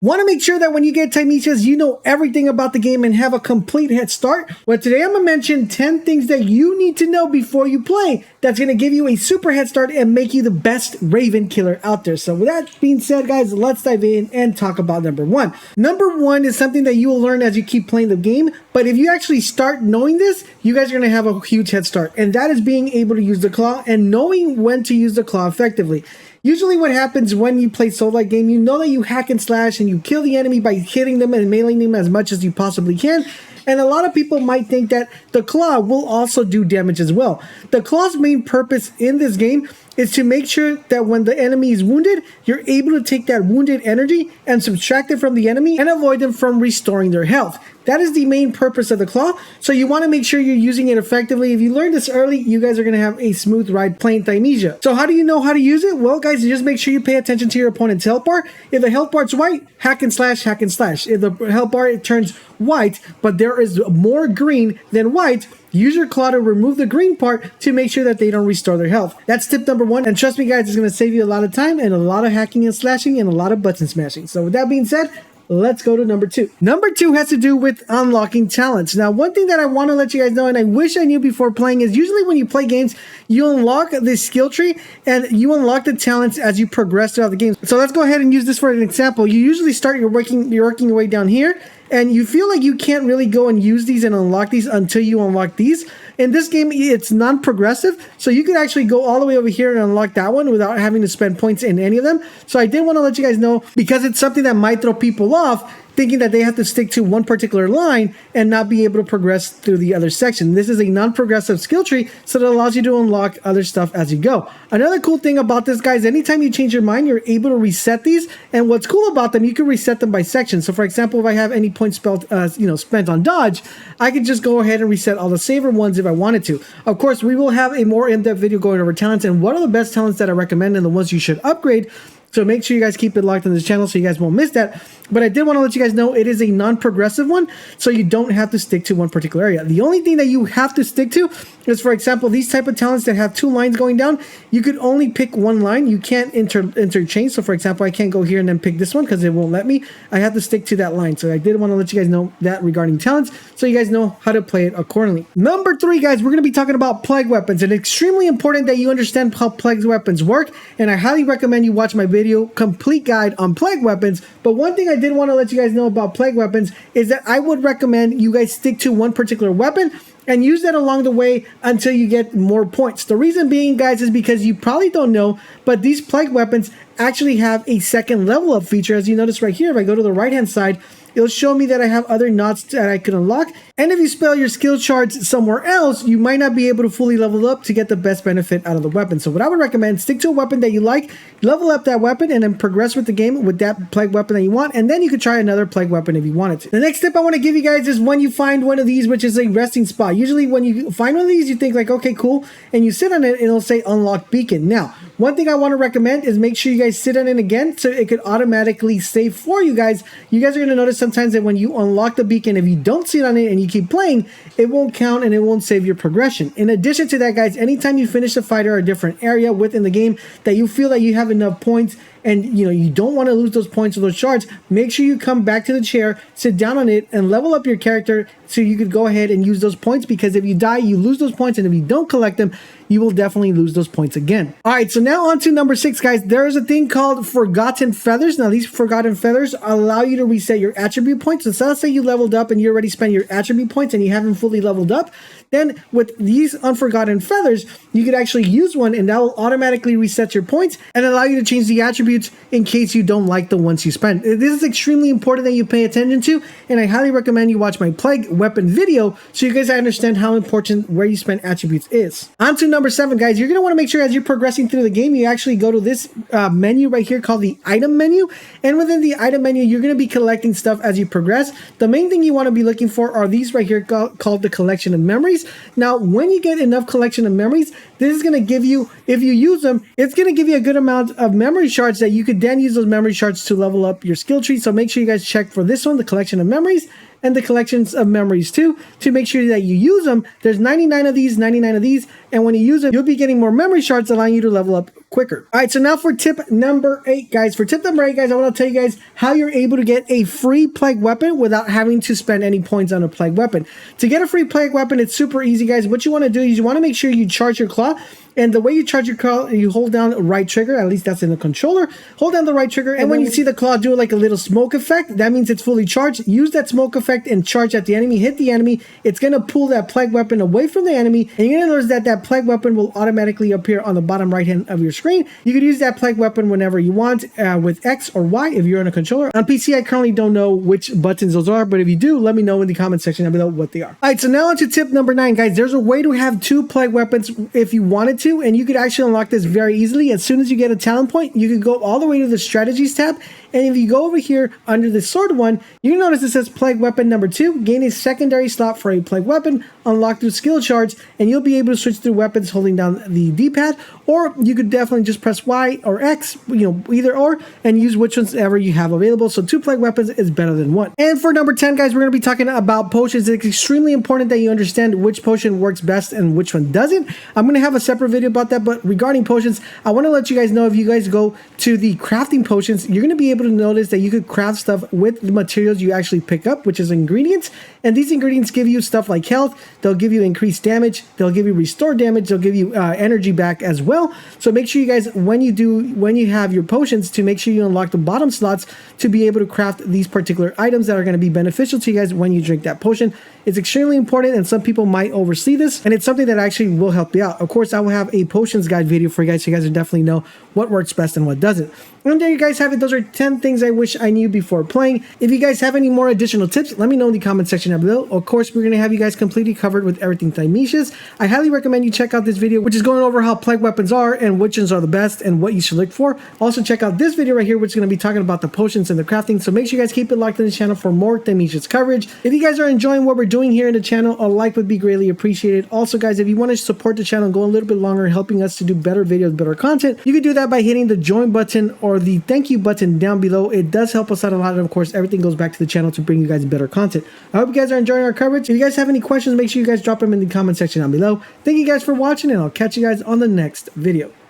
Want to make sure that when you get Thymesias, you know everything about the game and have a complete head start? Well, today I'm going to mention 10 things that you need to know before you play that's going to give you a super head start and make you the best Raven killer out there. So with that being said, guys, let's dive in and talk about number one. Number one is something that you will learn as you keep playing the game, but if you actually start knowing this, you guys are going to have a huge head start, and that is being able to use the claw and knowing when to use the claw effectively. Usually what happens when you play soul-like game, you know that you hack and slash and you kill the enemy by hitting them and meleeing them as much as you possibly can. And a lot of people might think that the claw will also do damage as well. The claw's main purpose in this game is to make sure that when the enemy is wounded, you're able to take that wounded energy and subtract it from the enemy and avoid them from restoring their health. That is the main purpose of the claw, so you want to make sure you're using it effectively. If you learn this early, you guys are going to have a smooth ride playing Thymesia. So how do you know how to use it? Well, guys, you just make sure you pay attention to your opponent's health bar. If the health bar's white, hack and slash, hack and slash. If the health bar turns white, but there is more green than white, use your claw to remove the green part to make sure that they don't restore their health. That's tip number one, and trust me guys, it's going to save you a lot of time and a lot of hacking and slashing and a lot of button smashing. So with that being said, let's go to number two. Number two has to do with unlocking talents. Now, one thing that I want to let you guys know, and I wish I knew before playing, is usually when you play games, you unlock the skill tree and you unlock the talents as you progress throughout the game. So let's go ahead and use this for an example. You usually start your working your way down here, and you feel like you can't really go and use these and unlock these until you unlock these. In this game, it's non-progressive, so you could actually go all the way over here and unlock that one without having to spend points in any of them. So I did want to let you guys know, because it's something that might throw people off, thinking that they have to stick to one particular line and not be able to progress through the other section. This is a non-progressive skill tree, so that allows you to unlock other stuff as you go. Another cool thing about this, guys, anytime you change your mind, you're able to reset these, and what's cool about them, you can reset them by section. So for example, if I have any points spent on dodge, I can just go ahead and reset all the saver ones if I wanted to. Of course, we will have a more in-depth video going over talents and what are the best talents that I recommend and the ones you should upgrade. So make sure you guys keep it locked on this channel so you guys won't miss that. But I did want to let you guys know it is a non-progressive one, so you don't have to stick to one particular area. The only thing that you have to stick to is, for example, these type of talents that have two lines going down, you could only pick one line. You can't interchange. So for example, I can't go here and then pick this one because it won't let me. I have to stick to that line. So I did want to let you guys know that regarding talents, so you guys know how to play it accordingly. Number three, guys, we're going to be talking about plague weapons, and it's extremely important that you understand how plague weapons work, and I highly recommend you watch my video complete guide on plague weapons. But one thing I did want to let you guys know about plague weapons is that I would recommend you guys stick to one particular weapon and use that along the way until you get more points. The reason being, guys, is because you probably don't know, but these plague weapons actually have a second level up feature. As you notice right here, if I go to the right hand side, it'll show me that I have other knots that I can unlock. And if you spell your skill shards somewhere else, you might not be able to fully level up to get the best benefit out of the weapon. So what I would recommend, stick to a weapon that you like, level up that weapon, and then progress with the game with that plague weapon that you want. And then you could try another plague weapon if you wanted to. The next tip I want to give you guys is when you find one of these, which is a resting spot. Usually when you find one of these, you think like, okay, cool. And you sit on it and it'll say unlock beacon. Now, one thing I want to recommend is make sure you guys sit on it again so it could automatically save for you guys. You guys are going to notice sometimes that when you unlock the beacon, if you don't sit on it and you keep playing, it won't count and it won't save your progression. In addition to that, guys, anytime you finish a fight or a different area within the game that you feel that you have enough points and you don't want to lose those points or those shards, make sure you come back to the chair, sit down on it, and level up your character so you could go ahead and use those points, because if you die, you lose those points, and if you don't collect them, you will definitely lose those points again. All right, so now on to number 6, guys. There is a thing called Forgotten Feathers. Now, these Forgotten Feathers allow you to reset your attribute points. So let's say you leveled up and you already spent your attribute points and you haven't fully leveled up. Then with these Unforgotten Feathers, you could actually use one and that will automatically reset your points and allow you to change the attributes in case you don't like the ones you spent. This is extremely important that you pay attention to, and I highly recommend you watch my plague weapon video so you guys understand how important where you spend attributes is. On to number 7, guys. You're going to want to make sure as you're progressing through the game, you actually go to this menu right here called the item menu, and within the item menu, you're going to be collecting stuff as you progress. The main thing you want to be looking for are these right here called the collection of memories. Now, when you get enough collection of memories, this is going to give you, if you use them, it's going to give you a good amount of memory shards that you could then use those memory shards to level up your skill tree. So make sure you guys check for this one, the collection of memories, and the collections of memories too, to make sure that you use them. There's 99 of these, 99 of these, and when you use them, you'll be getting more memory shards allowing you to level up quicker. All right, so now for tip number 8, guys. For tip number 8, guys, I want to tell you guys how you're able to get a free plague weapon without having to spend any points on a plague weapon. To get a free plague weapon, it's super easy, guys. What you want to do is you want to make sure you charge your claw. And the way you charge your claw, you hold down right trigger, at least that's in the controller. Hold down the right trigger, and when you see the claw do like a little smoke effect, that means it's fully charged. Use that smoke effect and charge at the enemy, hit the enemy. It's going to pull that plague weapon away from the enemy, and you're going to notice that that plague weapon will automatically appear on the bottom right hand of your screen. You can use that plague weapon whenever you want with X or Y if you're on a controller. On PC, I currently don't know which buttons those are, but if you do, let me know in the comment section down below what they are. All right, so now on to tip number 9, guys. There's a way to have 2 plague weapons if you wanted to, and you could actually unlock this very easily. As soon as you get a talent point, you can go all the way to the strategies tab, and if you go over here under the sword one, you notice it says plague weapon number 2. Gain a secondary slot for a plague weapon, unlock through skill shards, and you'll be able to switch through weapons holding down the D-pad, or you could definitely just press Y or X, either or, and use which ones ever you have available. So 2 plague weapons is better than 1. And for number 10, guys, we're going to be talking about potions. It's extremely important that you understand which potion works best and which one doesn't. I'm going to have a separate video about that, but regarding potions, I want to let you guys know, if you guys go to the crafting potions, you're going to be able to notice that you could craft stuff with the materials you actually pick up, which is ingredients. And these ingredients give you stuff like health, they'll give you increased damage, they'll give you restore damage, they'll give you energy back as well. So make sure you guys, when you have your potions, to make sure you unlock the bottom slots to be able to craft these particular items that are going to be beneficial to you guys when you drink that potion. It's extremely important, and some people might oversee this, and it's something that actually will help you out. Of course, I will have a potions guide video for you guys, so you guys will definitely know what works best and what doesn't. And there you guys have it. Those are 10 things I wish I knew before playing. If you guys have any more additional tips, let me know in the comment section down below. Of course, we're going to have you guys completely covered with everything Thymesia's. I highly recommend you check out this video, which is going over how plague weapons are and which ones are the best and what you should look for. Also, check out this video right here, which is going to be talking about the potions and the crafting. So make sure you guys keep it locked on the channel for more Thymesia's coverage. If you guys are enjoying what we're doing here in the channel, a like would be greatly appreciated. Also, guys, if you want to support the channel and go a little bit longer, helping us to do better videos, better content, you can do that by hitting the join button or the thank you button down below. It does help us out a lot, and of course, everything goes back to the channel to bring you guys better content. I hope you guys are enjoying our coverage. If you guys have any questions, make sure you guys drop them in the comment section down below. Thank you guys for watching, and I'll catch you guys on the next video.